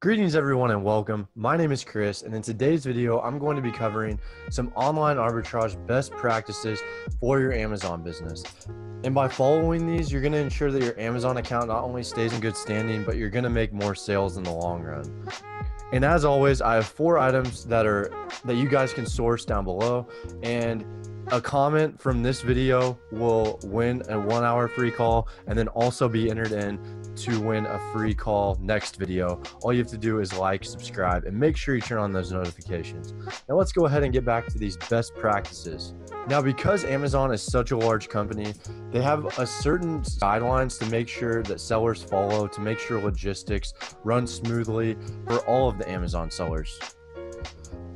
Greetings everyone and welcome. My name is Kris, and in today's video I'm going to be covering some online arbitrage best practices for your Amazon business. And by following these, you're going to ensure that your Amazon account not only stays in good standing, but you're going to make more sales in the long run. And as always, I have 4 items that you guys can source down below, and a comment from this video will win a 1-hour free call and then also be entered in to win a free call next video. All you have to do is like, subscribe, and make sure you turn on those notifications. Now let's go ahead and get back to these best practices. Now, because Amazon is such a large company, they have a certain guidelines to make sure that sellers follow, to make sure logistics run smoothly for all of the Amazon sellers.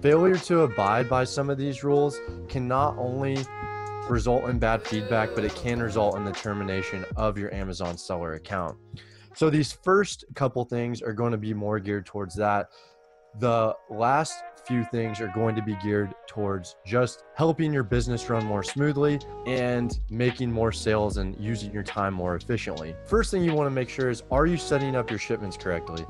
Failure to abide by some of these rules can not only result in bad feedback, but it can result in the termination of your Amazon seller account. So these first couple things are going to be more geared towards that. The last few things are going to be geared towards just helping your business run more smoothly and making more sales and using your time more efficiently. First thing you want to make sure is, are you setting up your shipments correctly?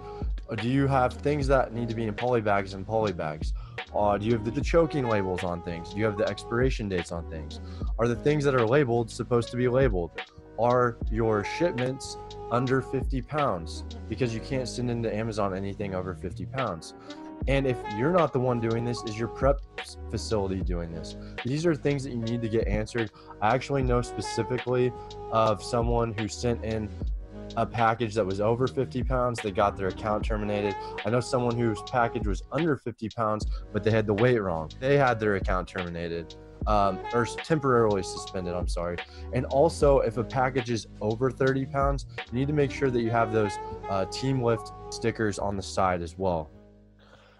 Do you have things that need to be in poly bags and poly bags? Do you have the choking labels on things? Do you have the expiration dates on things? Are the things that are labeled supposed to be labeled? Are your shipments under 50 pounds? Because you can't send into Amazon anything over 50 pounds. And if you're not the one doing this, is your prep facility doing this? These are things that you need to get answered. I actually know specifically of someone who sent in a package that was over 50 pounds. They got their account terminated. I know someone whose package was under 50 pounds, but they had the weight wrong. They had their account terminated, or temporarily suspended, I'm sorry. And also, if a package is over 30 pounds, you need to make sure that you have those Team Lift stickers on the side as well.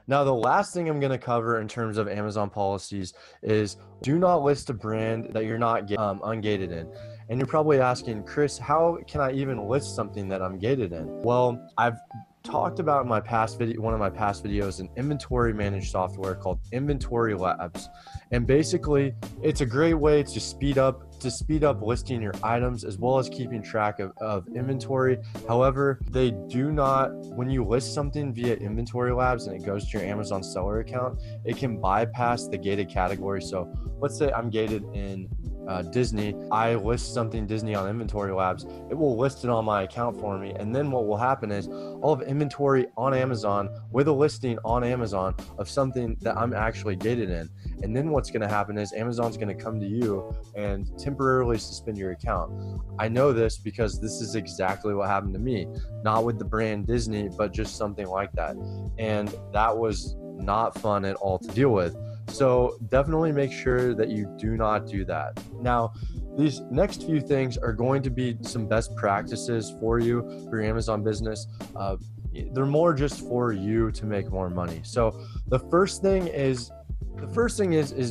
Now, the last thing I'm going to cover in terms of Amazon policies is, do not list a brand that you're not ungated in. And you're probably asking, Kris, how can I even list something that I'm gated in? Well, I've talked about in my past video, one of my past videos, an inventory managed software called Inventory Labs. And basically, it's a great way to speed up listing your items as well as keeping track of inventory. However, they do not, when you list something via Inventory Labs and it goes to your Amazon seller account, it can bypass the gated category. So let's say I'm gated in Disney. I list something Disney on Inventory Labs, it will list it on my account for me. And then what will happen is, I'll have inventory on Amazon with a listing on Amazon of something that I'm actually gated in. And then what's going to happen is Amazon's going to come to you and temporarily suspend your account. I know this because this is exactly what happened to me, not with the brand Disney, but just something like that. And that was not fun at all to deal with. So definitely make sure that you do not do that. Now, these next few things are going to be some best practices for you, for your Amazon business. They're more just for you to make more money. So the first thing is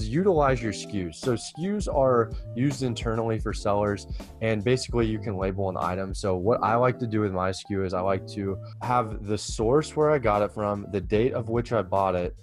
utilize your SKUs. So SKUs are used internally for sellers, and basically you can label an item. So what I like to do with my SKU is I like to have the source where I got it from, the date of which I bought it,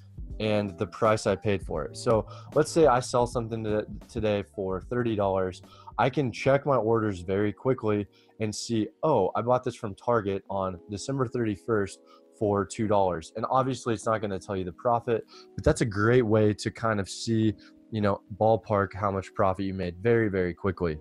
and the price I paid for it. So let's say I sell something today for $30. I can check my orders very quickly and see, oh, I bought this from Target on December 31st for $2. And obviously it's not going to tell you the profit, but that's a great way to kind of see, ballpark how much profit you made very, very quickly.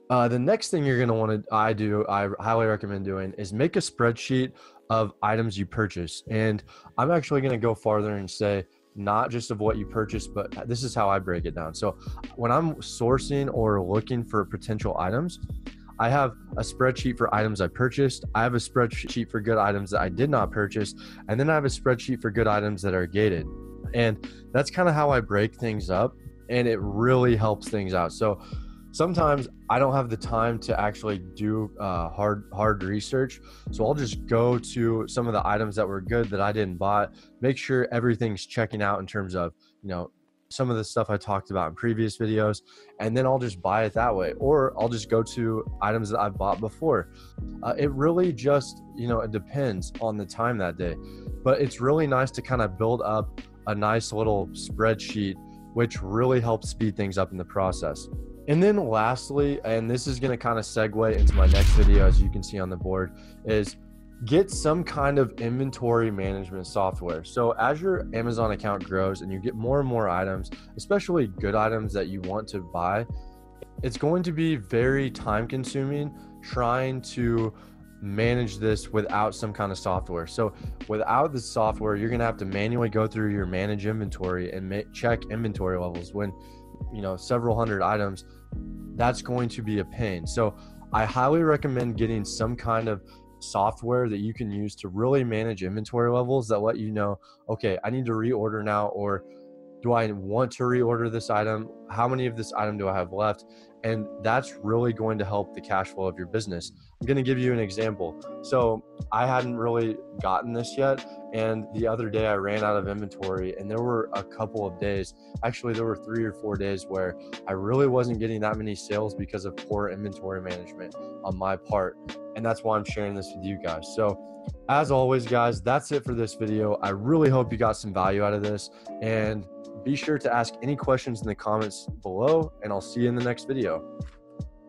The next thing you're going to want to, I highly recommend doing, is make a spreadsheet of items you purchase. And I'm actually going to go farther and say, not just of what you purchased, but this is how I break it down. So when I'm sourcing or looking for potential items, I have a spreadsheet for items I purchased. I have a spreadsheet for good items that I did not purchase. And then I have a spreadsheet for good items that are gated. And that's kind of how I break things up. And it really helps things out. So sometimes I don't have the time to actually do hard research. So I'll just go to some of the items that were good that I didn't buy, make sure everything's checking out in terms of, some of the stuff I talked about in previous videos, and then I'll just buy it that way. Or I'll just go to items that I've bought before. It really just, it depends on the time that day. But it's really nice to kind of build up a nice little spreadsheet, which really helps speed things up in the process. And then lastly, and this is going to kind of segue into my next video, as you can see on the board, is get some kind of inventory management software. So as your Amazon account grows and you get more and more items, especially good items that you want to buy, it's going to be very time consuming trying to manage this without some kind of software. So without the software, you're going to have to manually go through your manage inventory and check inventory levels when, several hundred items. That's going to be a pain. So I highly recommend getting some kind of software that you can use to really manage inventory levels that let you know, okay, I need to reorder now, or do I want to reorder this item? How many of this item do I have left? And that's really going to help the cash flow of your business. I'm going to give you an example. So I hadn't really gotten this yet. And the other day I ran out of inventory, and there were a couple of days, actually there were 3 or 4 days where I really wasn't getting that many sales because of poor inventory management on my part. And that's why I'm sharing this with you guys. So as always, guys, that's it for this video. I really hope you got some value out of this, and be sure to ask any questions in the comments below, and I'll see you in the next video.